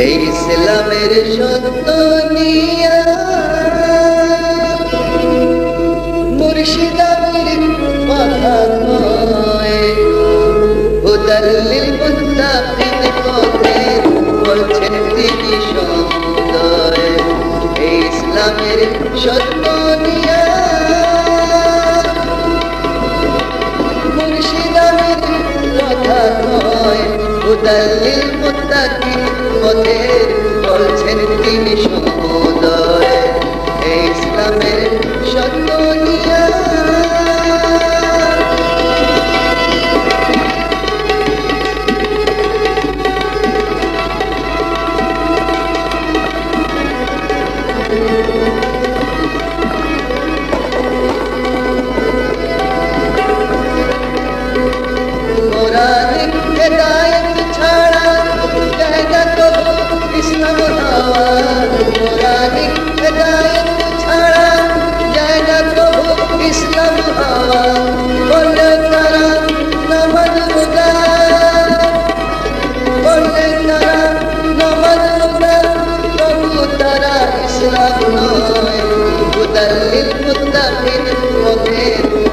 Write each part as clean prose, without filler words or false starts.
এই ইসলামের সত্য নিয়া মুর্শিদ আমির কথা কয় হুদাল্লিল মুত্তাকিন পথের বলছেন তিনি সমুদয়। এই ইসলামের সত্য নিয়া মুর্শিদ আমির কথা কয় হুদাল্লিল মুত্তাকিন পথের বলছেন তিনি সমুদয়। এই ইসলামের সত্য নিয়া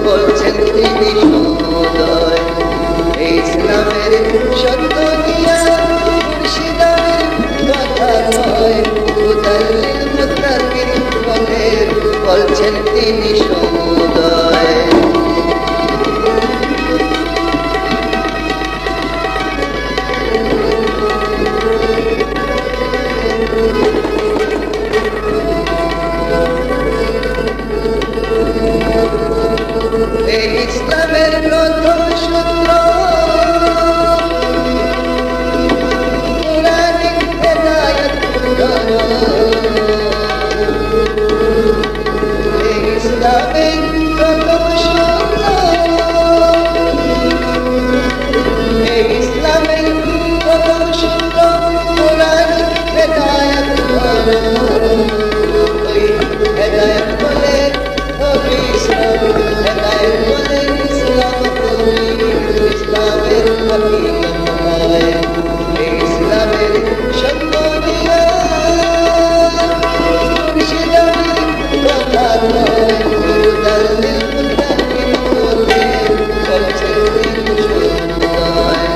বলছেন তিনি সমুদয়। এই ইসলামের সত্য নিয়া মুর্শিদ আমির কথা কয় হুদাল্লিল মুত্তাকিন পথের বলছেন তিনি সমুদয়। এই ইসলামের প্রথম সূত্র কুরআনিক হেদায়েত ধরো। এই ইসলামের প্রথম সূত্র এই ইসলামের প্রথম সূত্র কুরআনিক হেদায়েত ধরো। ওই হেদায়েত বলে ইসলাম হেদায়েত বলে ইসলাম তুমি ইসলামের হকিকত হয়। এই ইসলামের সত্য নিয়া মুর্শিদ আমির কথা কয় হুদাল্লিল মুত্তাকিন পথের বলছেন তিনি সমুদয়।